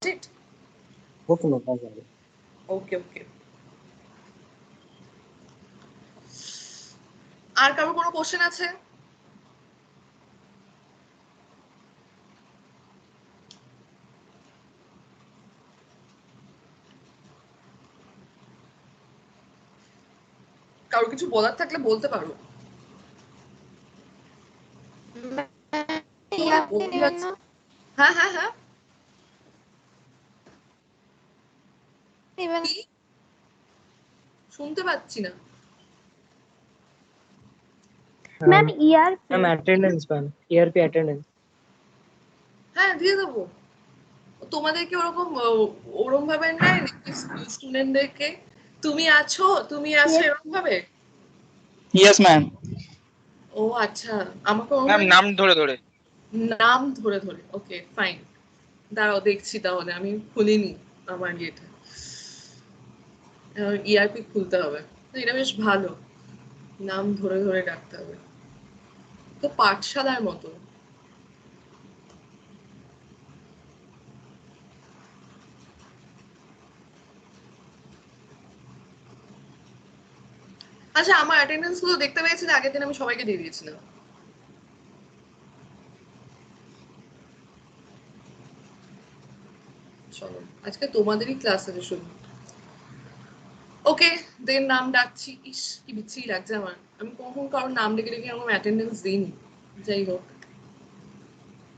it? Okay, ma'am. Thank you. Okay. আর কারো কোনো question আছে? কারো কিছু বলার থাকলে বলতে পারো। হ্যাঁ। কি? শুনতে পাচ্ছি না। Ma'am ERP Ma'am, attendance, ma'am. ERP attendance. হ্যাঁ, দিয়ে দেবো। তোমাদেরকে ওরকম ভাবে নেয় স্টুডেন্টদেরকে? তুমি আছো এরকম ভাবে? Yes, ma'am. ও আচ্ছা, আমাকে ওরকম Ma'am, ভাবে নাম ধরে ধরে। নাম ধরে ধরে। ওকে ফাইন, দাঁড়াও দেখছি। তাহলে আমি খুলিনি আমার ইয়েটা, ইআরপি খুলতে হবে। তো এটা বেশ ভালো, নাম ধরে ধরে ডাকতে হবে, তো পাঠশালার মতো। আচ্ছা, আমার অ্যাটেন্ডেন্স গুলো দেখতে পেয়েছিলে? আগের দিন আমি সবাইকে দিয়ে দিয়েছিলাম। চলো, আজকে তোমাদেরই ক্লাস আছে শুধু। ওকে, দেন নাম ডাকছি। ইস, কি বিচ্ছিরি লাগছে আমার। আমি কখন কারোর নাম ডেকে ডেকে আমার অ্যাটেন্ডেন্স দিইনি। যাই হোক,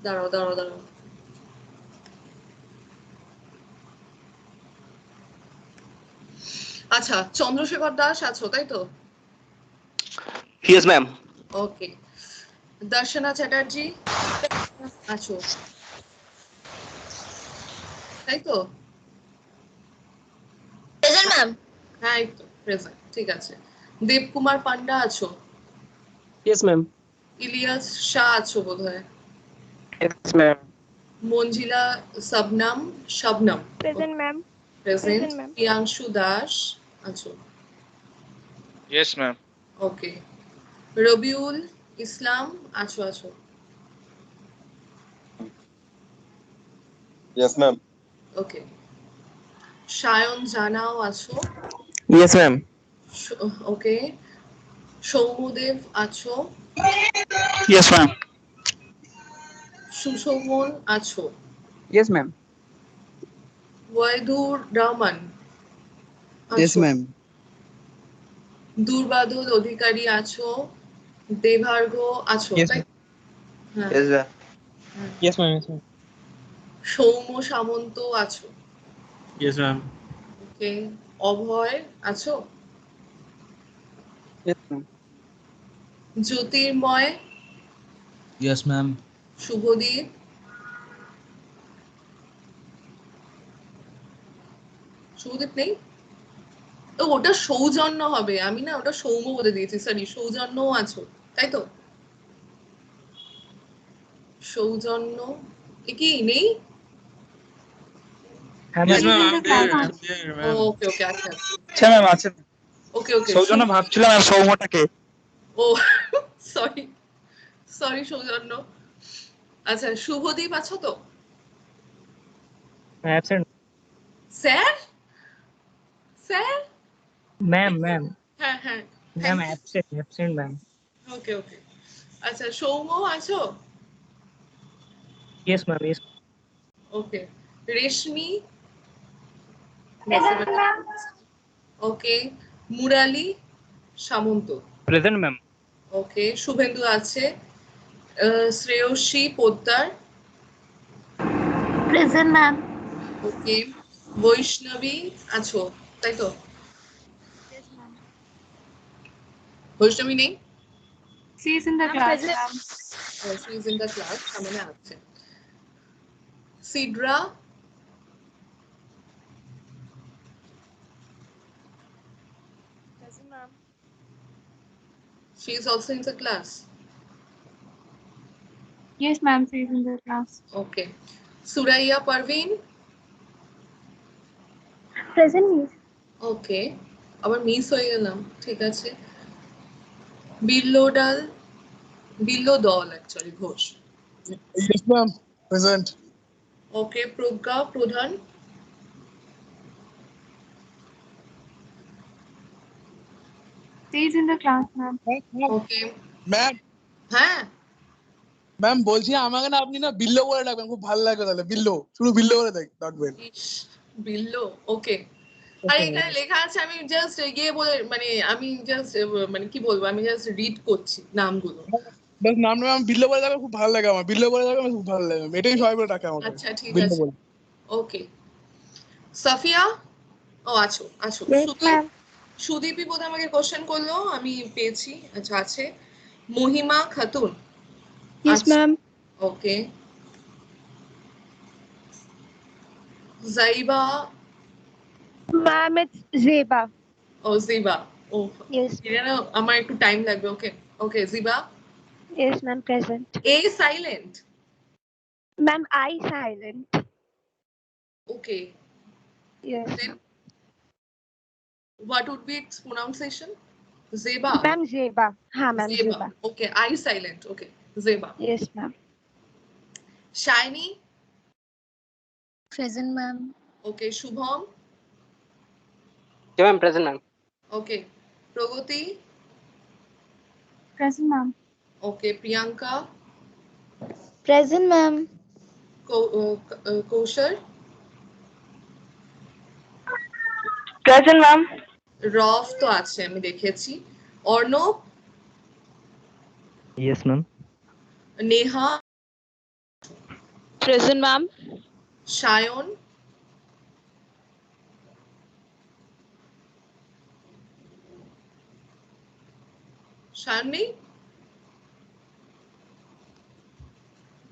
দাঁড়াও। আচ্ছা, চন্দ্রশেখর দাস আছো, তাই তো? Yes, ma'am. ওকে। দর্শনা চ্যাটার্জি আছো, তাই তো? Present ma'am. হ্যাঁ, এই তো প্রেজেন্ট, ঠিক আছে। দেবকুমার পান্ডা আছো? Yes, ma'am. ইলিয়াস শাহ আছো বোধহয়। Yes, ma'am. Manjila Shabnam present ma'am. Present. Present, ma'am. Priyanshu Das আছো? Yes, ma'am. ওকে। রবিউল ইসলাম আছো? Yes, ma'am. ওকে। সায়ন জানাও আছো? Yes, ma'am. ওকে। সৌমদেব আছো? Yes, ma'am. সুশোভন আছো? Yes, ma'am. Waidur Rahman Yes, আছো? ma'am. দুর্বাদল অধিকারী আছো? দেবার্ঘ আছো, Yes, তাই? ma'am. হ্যাঁ। Yes, ma'am. Yes, ma'am. Yes, ma'am. Soumya সামন্ত আছো? Yes, ma'am. ওকে। অভয় আছো? Yes, ma'am. জ্যোতির্ময়? Yes, ma'am. শুভদীপ? শুভদীপ নেই? ওটা সৌজন্য হবে, আমি না ওটা সৌম্য বলে দিয়েছি, সরি। সৌজন্যও আছো, তাই তো? সৌজন্য কি নেই? Yes, ma'am. in I'm the there. class. I'm there, ma'am. ওকে, আচ্ছা। আচ্ছা ম্যাম আছে। ওকে। সৌজন্য ভাবছিলাম আর সৌমটাকে। ও সরি সৌজন্য। আচ্ছা, শুভদীপ আছো তো? Absent. স্যার? Ma'am. হ্যাঁ। Ma'am, absent, ma'am. ওকে। আচ্ছা, সৌম্য আছো? Yes, ma'am. Yes. ওকে। রেশমি? Present, ma'am. ওকে। মুরালি সামন্ত? Present, ma'am. ওকে। শুভেন্দু আছে। শ্রেয়সী পোদ্দার? Present, ma'am. ওকে। বৈষ্ণবী আছো, তাই তো? Yes, ma'am. বৈষ্ণবী নেই? She is in the class, ma'am. She is in the class, সামনে আছে। Sidra? Present, ma'am. She is also in the class. Yes, ma'am. She is in the class. Okay. Suraiya Parvin? Present, miss. Okay, আবার miss হয়ে গেলাম, ঠিক আছে। বিল্লো দল actually Ghosh? Yes, ma'am. Present. Okay, Progga, Pradhan. She is in the class, ma'am. Okay. Ma'am হ্যাঁ ma'am বলছি আমাকে না আপনি না বিল্লো করে ডাকবেন, খুব ভালো লাগবে তাহলে। বিল্লো, শুধু বিল্লো করে ডাকবেন। ইস, বিল্লো। ওকে। আরে এখানে লেখা আছে, আমি জাস্ট ইয়ে বলে মানে আমি জাস্ট মানে কি বলবো, আমি জাস্ট রিড করছি নামগুলো। বাস নামটা ম্যাম বিল্লো করে ডাকবেন, খুব ভালো লাগে আমার। বিল্লো করে ডাকবেন আমার খুব ভালো লাগে, এটাই সবাই বলে ডাকে আমাকে, আচ্ছা ঠিক বিল্লো আছে। বলে। ওকে। সাফিয়া, ও আছো আছো। Yes, ma'am. সুদীপই বোধহয় আমাকে কোশ্চেন করলো, আমি পেয়েছি। আচ্ছা আছে। মহিমা Khatun. Yes, ma'am. Okay. জাইবা, Ma'am, it's Zeba. ও জিবা। ও Yes. এটা না আমার একটু টাইম লাগবে। ওকে ওকে জিবা। Yes, ma'am. Present. A silent. Ma'am, I silent. Okay, Yes. then what would be its pronunciation? Zeba. Ma'am, Zeba. Ha, ma'am, Zeba. Zeba. Okay, I silent. Okay, Zeba. Yes, ma'am. Shiny. Present, ma'am. Okay, Shubham. Yeah, ma'am, present, ma'am. Okay, Pragati. Present, ma'am. Okay, Priyanka. Present, ma'am. Kaushal. Present, ma'am. Rauf তো আছে, আমি দেখেছি। Arnab. Yes, ma'am. Neha. Present, ma'am. Sayan. Sayan নেই।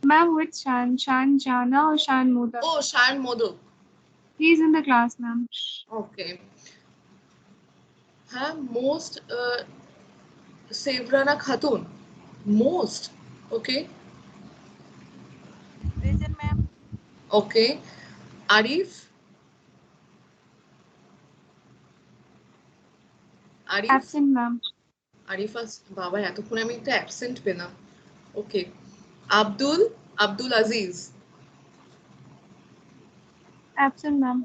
Ma'am, which Shan? Shan Jana or Shan Modak? O Sayan modak. He's in the class, ma'am. ওকে। হ্যাঁ, most সেভরানা Khatun. Most. ওকে Present, ma'am. ওকে। Arif. Arif. Absent, ma'am. Arif বাবা, এতক্ষণ আমি একটা অ্যাবসেন্ট পেলাম। ওকে। আব্দুল, আব্দুল আজিজ। Absent, ma'am.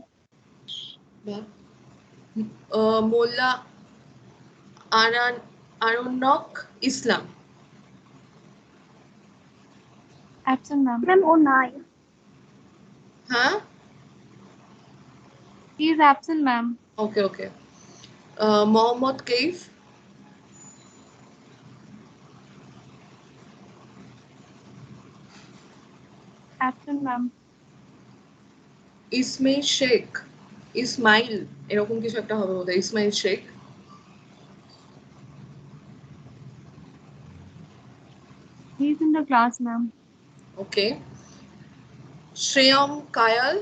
মোল্লা আরণ্যক ইসলাম। Absent, ma'am. Ma'am, oh nine. হ্যাঁ He is absent, ma'am. Okay okay. Mohammad কেইফ। Absent, ma'am. Ismail Sheikh. Ismail এরকম কিছু একটা হবে বোধহয়। Ismail Sheikh. He's in the class, ma'am. Okay. Shreyam Kayal.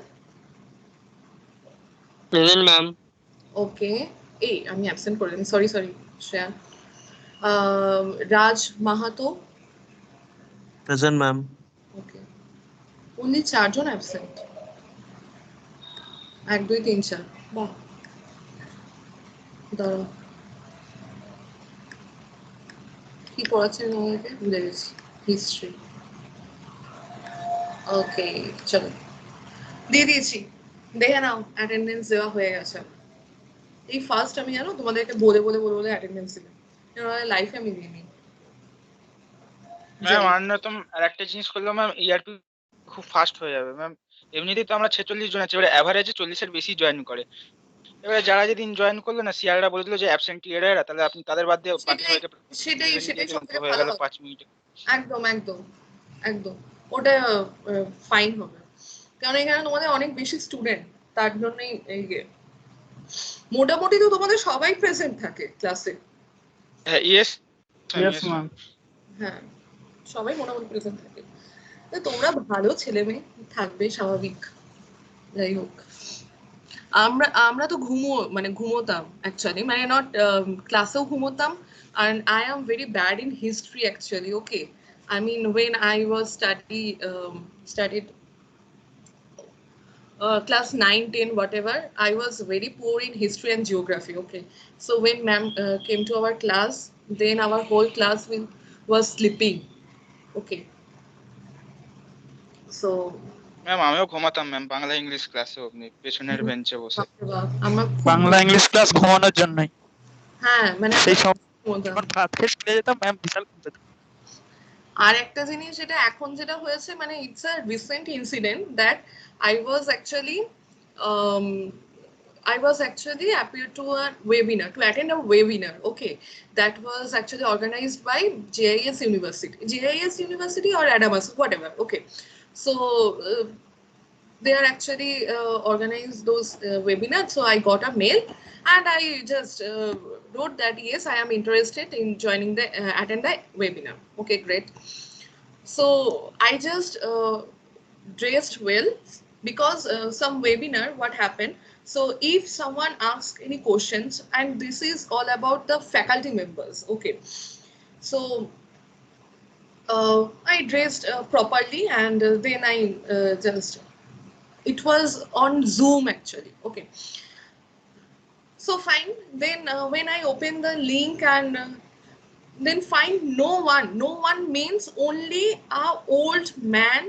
Present, ma'am. Okay. এই আমি অ্যাবসেন্ট করে দিই, sorry sorry Shreya. Raj Mahato. Present, ma'am. Okay. Only 4 জন অ্যাবসেন্ট। 1 2 3 4। বাহ, দাঁড়াও কি পড়াচ্ছেন আমাকে ভুলে গেছি। হিস্ট্রি। ওকে চলো দিয়ে দিয়েছি, দেখে নাও অ্যাটেন্ডেন্স দেওয়া হয়ে গেছে। এই ফার্স্ট আমি জানো তোমাদেরকে বলে বলে বলে বলে অ্যাটেন্ডেন্স দিলাম, লাইফে আমি দিইনি। ম্যাম অন্যতম আর একটা জিনিস করলাম ম্যাম, ইআরপি খুব ফাস্ট হয়ে যাবে ম্যাম। এমনিতেই তো আমরা 46 জন আছি, এবারে অ্যাভারেজে 40-এর বেশি জয়েন করে। এবারে যারা যেদিন জয়েন করলো না, সিআররা বলে দিল যে অ্যাবসেন্টি এরা, তাহলে আপনি তাদের বাদ দিয়ে বাকি সবাইকে সেটাই সেটাই দিলাম, তো সবথেকে হয়ে ভালো গেল হবে। 5 মিনিটে। একদম একদম একদম ওটা ফাইন হবে, কারণ এখানে তোমাদের অনেক বেশি স্টুডেন্ট, তার জন্যই এই মোটামুটি তো তোমাদের সবাই প্রেজেন্ট থাকে ক্লাসে। হ্যাঁ ইয়েস Yes, ma'am. হ্যাঁ সবাই মোটামুটি প্রেজেন্ট থাকে, তো তোমরা ভালো ছেলে মেয়ে থাকবে স্বাভাবিক। যাই হোক, আমরা আমরা তো ঘুমোতাম অ্যাকচুয়ালি, মানে নট ক্লাসেও ঘুমোতাম। and I am very bad in history actually. Okay, I mean when I was studied class 9 10 whatever, I was very poor in history and geography. Okay, so when ma'am came to our class, then our whole class was sleeping. Okay, so ma'am আমিও ঘুমাতাম ma'am Bangla English ক্লাসে অমনি পেছনের বেঞ্চে বসে। বাপরে বাপ, আমার খুব বাংলা ইংলিশ ক্লাস ঘুমানোর জন্যই। হ্যাঁ মানে সেই সব ঘুমোতাম। যখন ভাত খেয়ে চলে যেতাম ম্যাম বিশাল ঘুম পেত। আর একটা জিনিস যেটা এখন যেটা হয়েছে মানে it's a recent incident that I was actually I was actually appeared to a webinar, to attend a webinar, okay, that was actually organized by JIS University or Adamas, whatever, okay. So they are actually organized those webinars. So I got a mail and I just wrote that yes, I am interested in joining the attend the webinar. Okay, great. So I just dressed well because some webinar what happened. So if someone asks any questions, and this is all about the faculty members, okay. So I dressed properly and then I just, it was on Zoom actually, okay. So fine, then when I open the link and then find no one means only a old man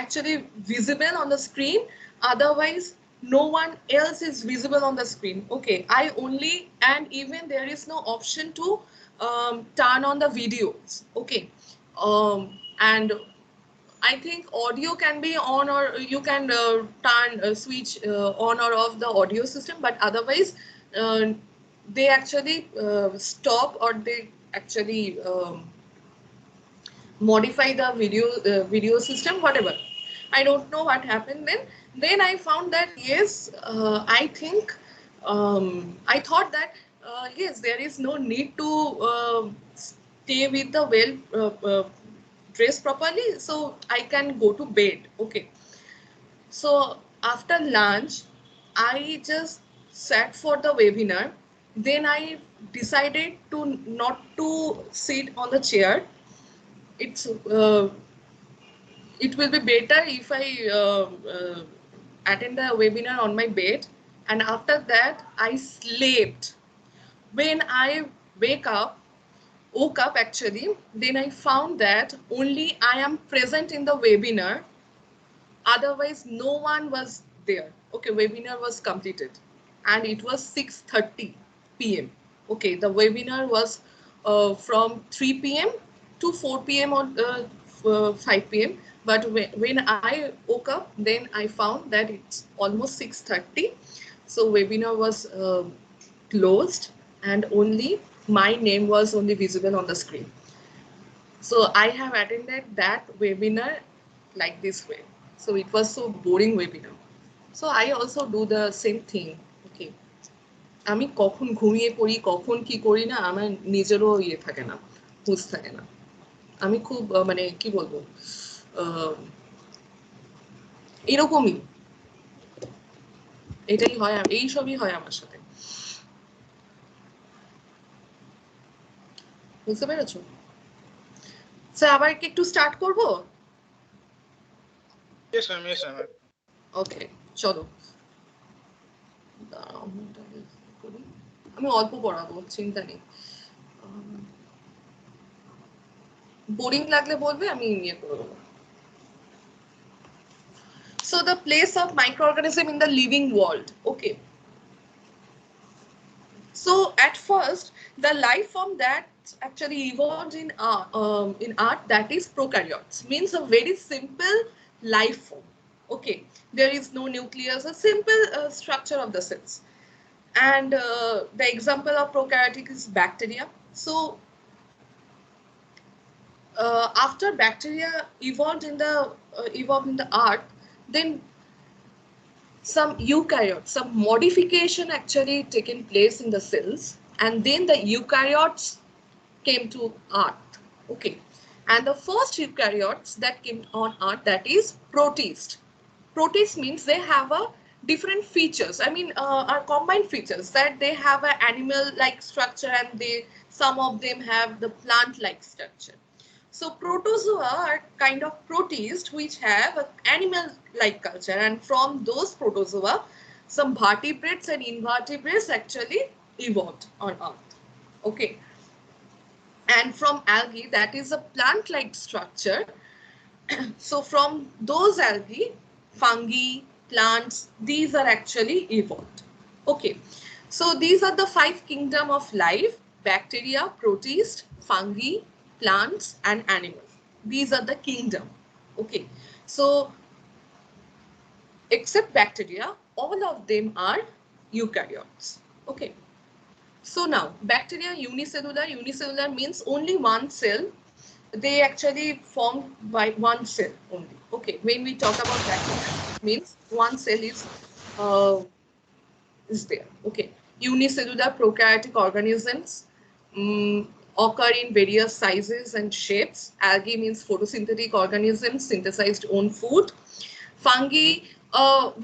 actually visible on the screen, otherwise no one else is visible on the screen, okay. I only, and even there is no option to turn on the videos, okay. And I think audio can be on, or you can turn switch on or off the audio system, but otherwise uh, they actually stop, or they actually modify the video system, whatever. I don't know what happened then I found that yes, I think I thought that yes, there is no need to stay with the dress properly, so I can go to bed, okay. So after lunch, I just sat for the webinar. Then I decided to not to sit on the chair. It's it will be better if I attend the webinar on my bed. And after that, I slept. When I woke up actually, then I found that only I am present in the webinar, otherwise no one was there, okay. Webinar was completed and it was 6:30 p.m. okay. The webinar was from 3 p.m. to 4 p.m. or 5 p.m. but when I woke up, then I found that it's almost 6:30. So webinar was closed and only my name was only visible on the screen. So I have attended that webinar like this way. So it was so boring webinar. So I also do the same thing. Okay. আমি কখন ঘুমিয়ে পড়ি, কখন কি করি না, আমার নিজেরও ইয়ে থাকে না, হুঁশ থাকে না। আমি খুব মানে কি বলবো, এরকমই, এটাই হয়, এইসবই হয় আমার সাথে। বুঝতে পেরেছো? স্যার আবার কি একটু স্টার্ট করব? Yes ma'am, yes ma'am. ওকে, চলো। আমি অল্প পড়াবো, চিন্তা নেই। বোরিং লাগলে বলবে, আমি ইয়ে করে দেবো। So the place of microorganism in the living world, okay. So at first, the life form that actually evolved in art, that is prokaryotes, means a very simple life form, okay. There is no nucleus, a simple structure of the cells. And the example of prokaryotic is bacteria. So after bacteria evolved in the art, then some eukaryotes, some modification actually taken place in the cells, and then the eukaryotes came to earth, okay. And the first eukaryotes that came on earth, that is protist. Protist means they have a different features, I mean are combined features, that they have an animal like structure and some of them have the plant like structure. So protozoa are kind of protists which have an animal-like culture, and from those protozoa, some vertebrates and invertebrates actually evolved on Earth. Okay. And from algae, that is a plant-like structure. So from those algae, fungi, plants, these are actually evolved. Okay, so these are the 5 kingdom of life: bacteria, protists, fungi, plants, and animals. These are the kingdom. Okay, so except bacteria, all of them are eukaryotes. Okay, so now bacteria unicellular. Unicellular means only one cell. They actually formed by one cell only. Okay, when we talk about bacteria, means one cell is there. Okay, unicellular prokaryotic organisms occur in various sizes and shapes. Algae means photosynthetic organisms synthesized own food. Fungi,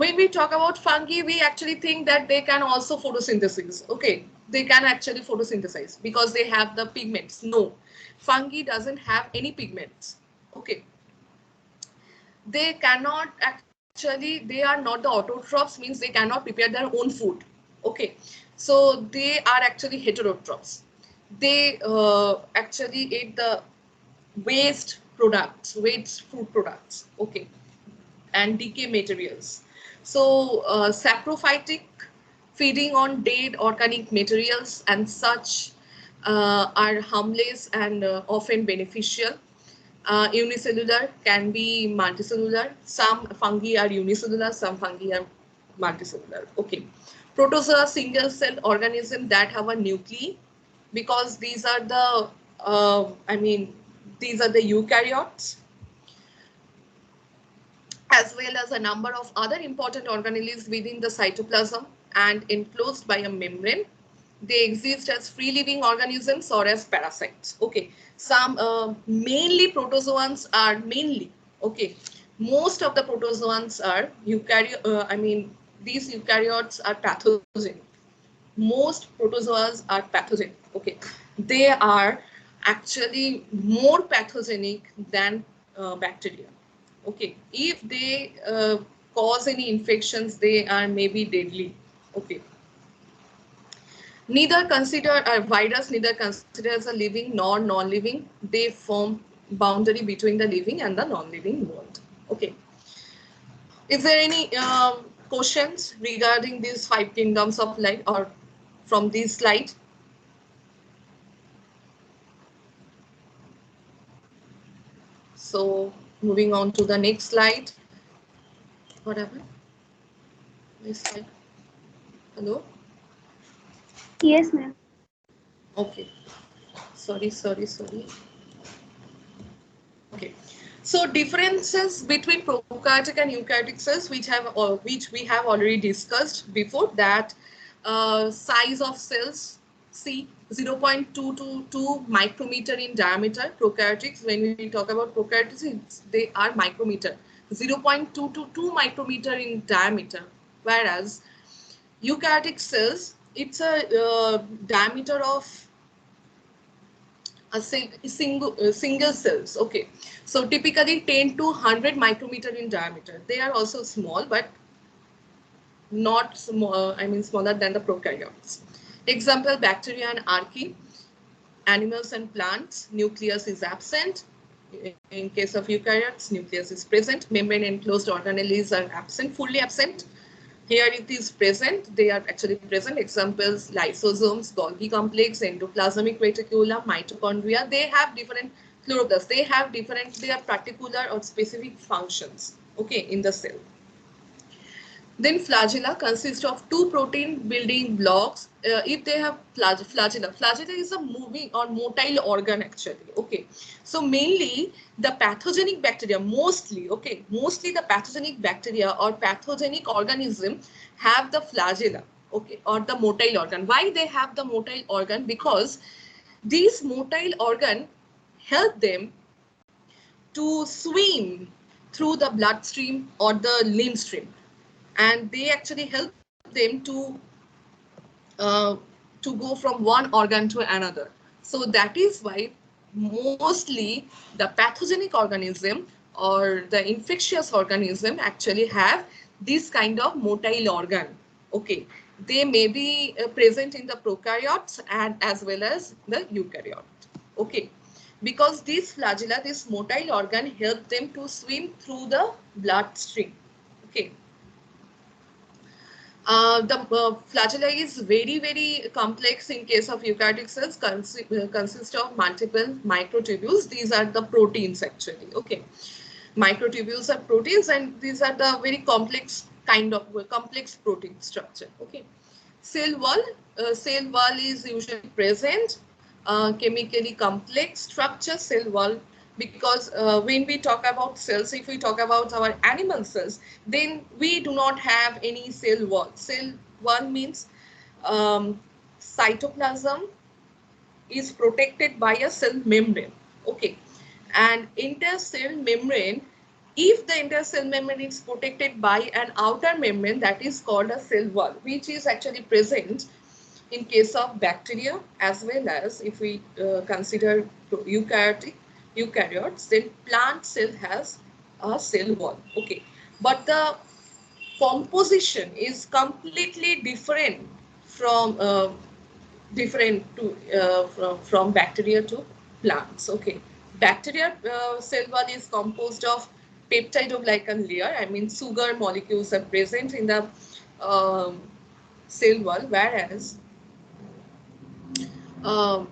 when we talk about fungi, we actually think that they can also photosynthesize. Okay, they can actually photosynthesize because they have the pigments. No, fungi doesn't have any pigments. Okay, they cannot actually, they are not the autotrophs, means they cannot prepare their own food. Okay, so they are actually heterotrophs. They actually eat the waste products, waste food products. Okay, and decay materials. So saprophytic, feeding on dead organic materials and such, are harmless and often beneficial. Unicellular can be multicellular. Some fungi are unicellular, some fungi are multicellular. Okay. Protozoa, single cell organism that have a nuclei, because these are the, these are the eukaryotes, as well as a number of other important organelles within the cytoplasm and enclosed by a membrane. They exist as free living organisms or as parasites. Okay, some mainly protozoans are mainly, okay, most of the protozoans are these eukaryotes are pathogenic. Most protozoas are pathogenic. Okay, they are actually more pathogenic than bacteria. Okay, if they cause any infections, they are maybe deadly. Okay, neither consider a virus, neither considers a living nor non-living. They form boundary between the living and the non-living world. Okay, is there any questions regarding these 5 kingdoms of life or from this slide? So moving on to the next slide. What happened? Next slide. Hello? Yes, ma'am. Okay. Sorry. Okay. So differences between prokaryotic and eukaryotic cells, which we have already discussed before, that size of cells, see 0.222 micrometer in diameter. Prokaryotics, when we talk about prokaryotics, they are micrometer, 0.222 micrometer in diameter, whereas eukaryotic cells, it's a diameter of a single cells. Okay, so typically 10 to 100 micrometer in diameter. They are also small, but not small, smaller than the prokaryotes. Example, bacteria and archaea. Animals and plants, nucleus is absent. In case of eukaryotes, nucleus is present. Membrane enclosed organelles are absent, fully absent. Here it is present, they are actually present. Examples, lysosomes, Golgi complex, endoplasmic reticulum, mitochondria. They have different chloroplasts. They have different, they are particular or specific functions, okay, in the cell. Then flagella consists of 2 protein building blocks. If they have flagella is a moving or motile organ actually. Okay, so mainly the pathogenic bacteria, mostly the pathogenic bacteria or pathogenic organism have the flagella, okay, or the motile organ. Why they have the motile organ? Because these motile organ help them to swim through the bloodstream or the lymph stream, and they actually help them to go from one organ to another. So that is why mostly the pathogenic organism or the infectious organism actually have this kind of motile organ. Okay, they may be present in the prokaryotes and as well as the eukaryote. Okay, because this flagella, this motile organ, help them to swim through the bloodstream. Okay. The flagella is very complex in case of eukaryotic cells, consist of multiple microtubules. These are the proteins actually. Okay, microtubules are proteins, and these are the very complex kind of complex protein structure. Okay, cell wall is usually present, chemically complex structure cell wall, because when we talk about cells, if we talk about our animal cells, then we do not have any cell wall. Cell wall means cytoplasm is protected by a cell membrane. Okay, and intercell membrane, if the intercell membrane is protected by an outer membrane, that is called a cell wall, which is actually present in case of bacteria, as well as if we consider eukaryotes, then plant cell has a cell wall. Okay, but the composition is completely different from from bacteria to plants. Okay, bacteria cell wall is composed of peptidoglycan layer. I mean, sugar molecules are present in the cell wall, whereas um,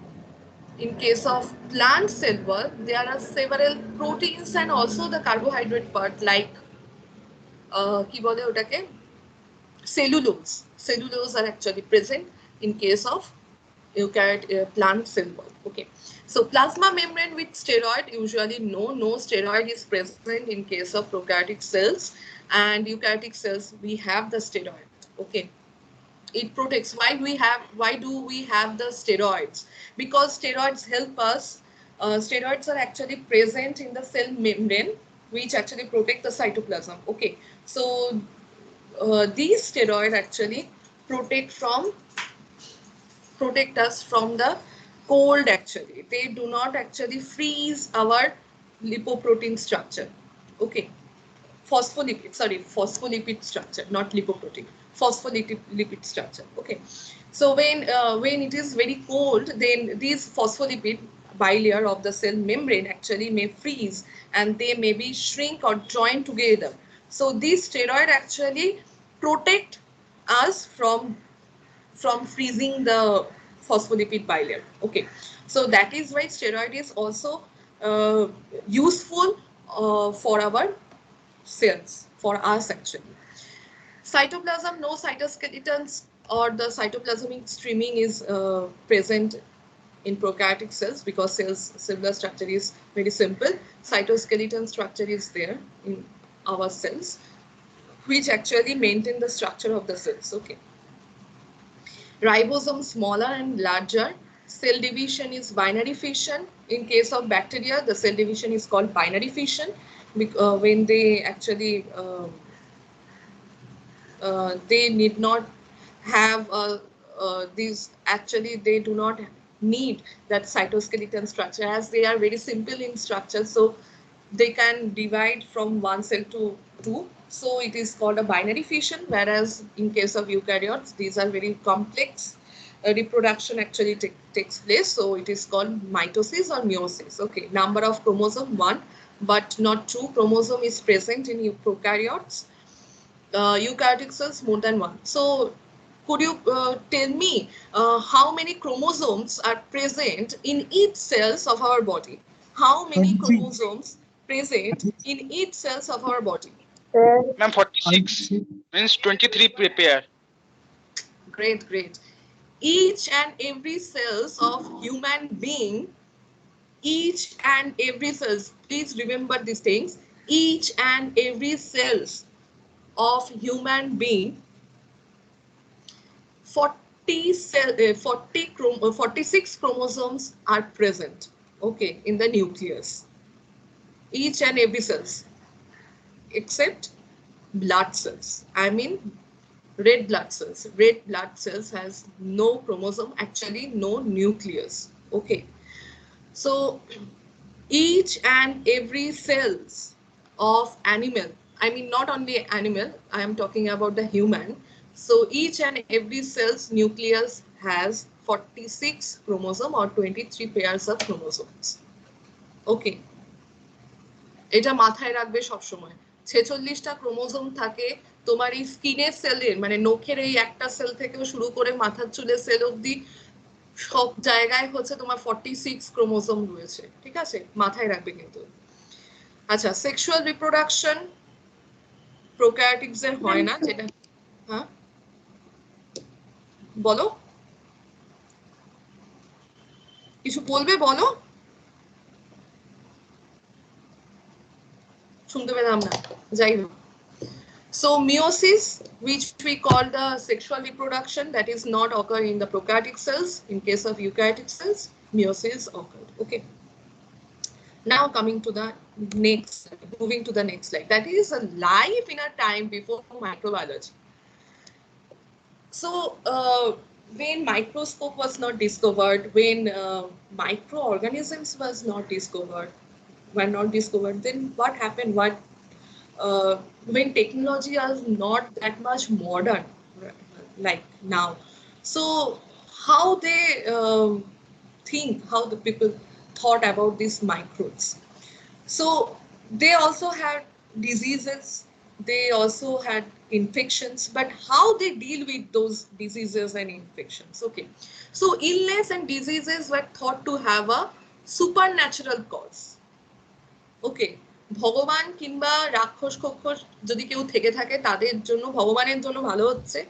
in case of plant cell wall, there are several proteins and also the carbohydrate part, like কি বলে ওটাকে, cellulose are actually present in case of eukaryote plant cell wall. Okay, so plasma membrane with steroid, usually no steroid is present in case of prokaryotic cells, and eukaryotic cells we have the steroid. Okay, it protects. Why do we have the steroids? Because steroids help us. Steroids are actually present in the cell membrane, which actually protect the cytoplasm. Okay, so these steroids actually protect us from the cold. Actually, they do not actually freeze our lipoprotein structure. Okay, phospholipid structure, not lipoprotein, phospholipid structure. Okay, so when it is very cold, then these phospholipid bilayer of the cell membrane actually may freeze, and they may be shrink or join together. So these steroid actually protect us from freezing the phospholipid bilayer. Okay, so that is why steroid is also useful for our cells, for us actually. Cytoplasm, no cytoskeletons or the cytoplasmic streaming is present in prokaryotic cells, because cellular structure is very simple. Cytoskeleton structure is there in our cells, which actually maintain the structure of the cells. Okay, ribosome smaller and larger. Cell division is binary fission. In case of bacteria, the cell division is called binary fission, when they actually they need not have these, actually they do not need that cytoskeleton structure, as they are very simple in structure, so they can divide from one cell to two. So it is called a binary fission, whereas in case of eukaryotes, these are very complex. Reproduction actually takes place, so it is called mitosis or meiosis. Okay, number of chromosome 1, but not 2 chromosome is present in prokaryotes. Eukaryotic cells more than 1. So could you tell me how many chromosomes are present in each cells of our body? How many chromosomes present in each cells of our body? Ma'am, 46 means 23 pair. Great. Each and every cells of human being, each and every cells, please remember these things, each and every cells of human being, 46 chromosomes are present, okay, in the nucleus. Each and every cells, except blood cells. I mean red blood cells. Red blood cells has no chromosome, actually no nucleus. Okay, so each and every cells of animal, I mean not only animal, I am talking about the human. So each and every cell's nucleus has 46 chromosome or 23 pairs of chromosomes. Okay, এটা মাথায় রাখবে সব সময়, 46টা chromosome থাকে তোমার এই স্কিনের সেলের মানে নখের এই একটা সেল থেকেও শুরু করে মাথার চুলের সেল অবধি সব জায়গায় হচ্ছে তোমার 46 ক্রোমোজোম রয়েছে, ঠিক আছে, মাথায় রাখবে কিন্তু। আচ্ছা, সেক্সুয়াল রিপ্রোডাকশন প্রোক্যারিওটিক্স এর হয় না, যেটা হ্যাঁ বলো, কিছু বলবে বলো, শুনতে পেলাম না, যাই হোক। So meiosis, which we call the sexual reproduction, that is not occur in the prokaryotic cells. In case of eukaryotic cells, meiosis occurred. Okay. Now coming to the next, moving to the next slide. That is a life in a time before microbiology. So when microscope was not discovered, when microorganisms was not discovered, then what happened? When technology is not that much modern like now, so how they how the people thought about these microbes. So they also had diseases, they also had infections, but how they deal with those diseases and infections. Okay, so illness and diseases were thought to have a supernatural cause. ওকে, ভগবান কিংবা রাক্ষস কক্ষস যদি কেউ থেকে থাকে তাদের জন্য ভগবানের জন্য ভালো হচ্ছে,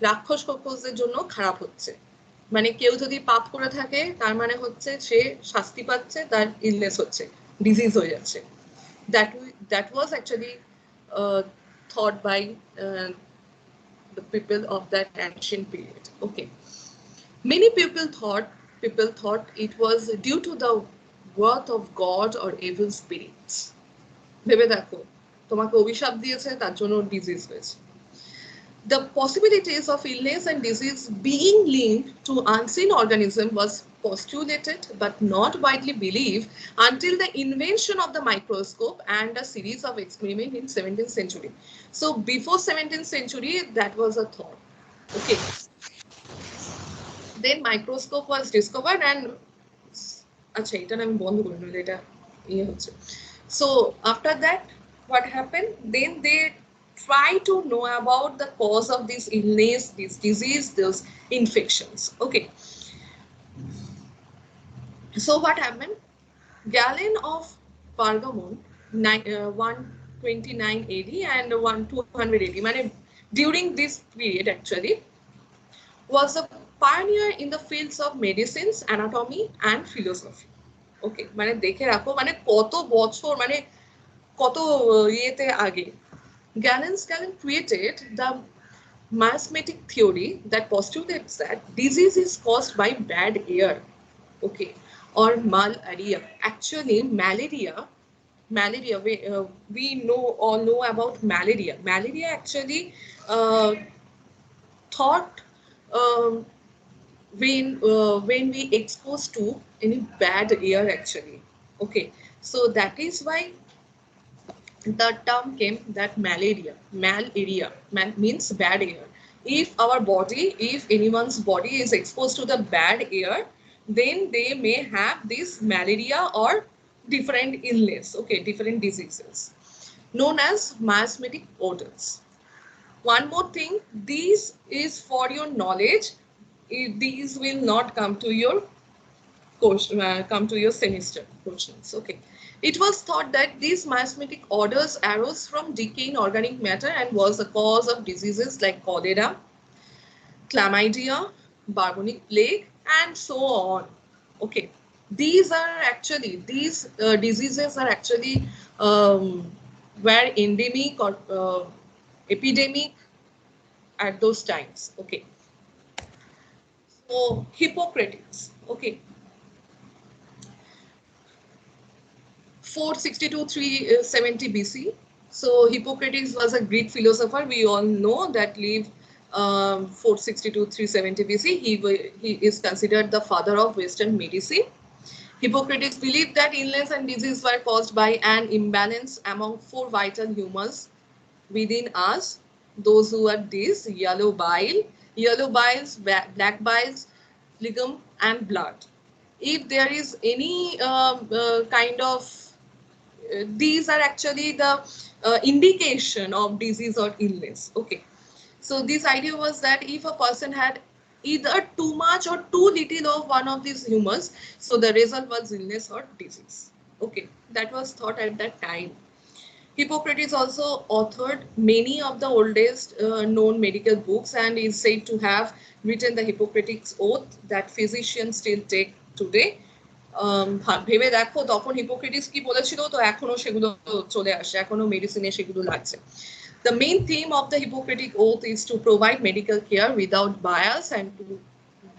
রাক্ষস কক্ষসদের জন্য খারাপ হচ্ছে। মানে কেউ যদি পাপ করে থাকে তার মানে হচ্ছে সে শাস্তি পাচ্ছে, তার ইলনেস হচ্ছে, ডিজিজ হয়ে যাচ্ছে। that was actually thought by the people of that ancient period. Okay, many people thought it was due to the worth of God or evil spirits. ভেবে দেখো, তোমাকে অভিশাপ দিয়েছে তার জন্য ডিজিজ হয়েছে। The possibilities of illness and disease being linked to unseen organism was postulated but not widely believed until the invention of the microscope and a series of experiments in 17th century. So before 17th century, that was a thought. Okay. Then microscope was discovered and আচ্ছা এটা আমি বন্ধ করে নিল, এটা ইয়ে হচ্ছে। So after that what happened, then they try to know about the cause of this illness, this disease, those infections. Okay, so what happened, Galen of Pergamon 129 AD and 200 AD, মানে during this period actually was a pioneer in the fields of medicines, anatomy and philosophy. ওকে, মানে দেখে রাখো মানে কত বছর, মানে কত ইয়েতে আগে। Galen created the miasmatic theory that postulates that disease is caused by bad air, okay, or malaria. Actually malaria we all know about malaria. Malaria actually thought when we exposed to any bad air actually. Okay, so that is why the term came that malaria means bad air. If anyone's body is exposed to the bad air, then they may have this malaria or different illness, okay, different diseases known as miasmatic odors. One more thing, this is for your knowledge, these will not come to your semester questions. Okay, it was thought that these miasmatic odors arose from decaying organic matter and was the cause of diseases like cholera, chlamydia, bubonic plague and so on. Okay, these diseases are actually were endemic or epidemic at those times. Okay, so Hippocrates, okay, 462-370 BC. So Hippocrates was a Greek philosopher. We all know that lived 462-370 BC. He is considered the father of Western medicine. Hippocrates believed that illness and disease were caused by an imbalance among 4 vital humors within us. Those who are these: yellow biles, black biles, ligum, and blood. If there is any kind of these are actually the indication of disease or illness. Okay. So this idea was that if a person had either too much or too little of one of these humors, so the result was illness or disease. Okay, that was thought at that time. Hippocrates also authored many of the oldest known medical books and is said to have written the Hippocratic Oath that physicians still take today. ভেবে দেখো তখন Hippocrates কি বলেছিল, তো এখনো সেগুলো চলে আসে, এখনো মেডিসিনে সেগুলো লাগছে। The main theme of the Hippocratic Oath is to provide medical care without bias and to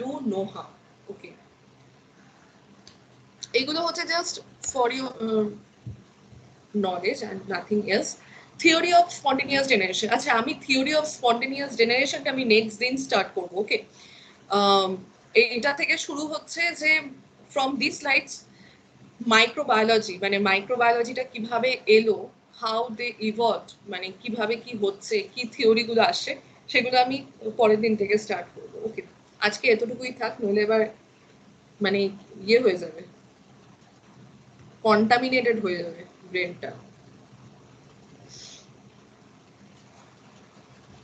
do no harm. Okay. এগুলো হচ্ছে just for your knowledge and nothing else. Theory of spontaneous generation. আচ্ছা, আমি theory of spontaneous generation টা আমি next দিন start করব। Okay. এটা থেকে শুরু হচ্ছে যে from these slides মাইক্রোবায়োলজি, মানে মাইক্রোবায়োলজিটা কিভাবে এলো, হাউ দে ইভলভ, মানে কিভাবে কি হচ্ছে, কি থিওরি গুলো আসছে, সেগুলো আমি পরের দিন থেকে স্টার্ট করবো। ওকে, আজকে এতটুকুই থাক, নইলে এবার মানে ইয়ে হয়ে যাবে, কন্টামিনেটেড হয়ে যাবে ব্রেনটা।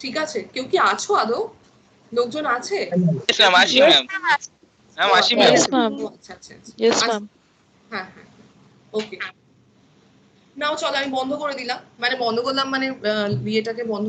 ঠিক আছে, কেউ কি আছো আদৌ? লোকজন আছে? Yes, ma'am, আসি ম্যাম। ম্যাম আসি ম্যাম। Yes, ma'am. আচ্ছা আচ্ছা আচ্ছা। Yes, ma'am. হ্যাঁ হ্যাঁ, ওকে। নাও চলো, আমি বন্ধ করে দিলাম, মানে বন্ধ করলাম মানে ইয়েটাকে বন্ধ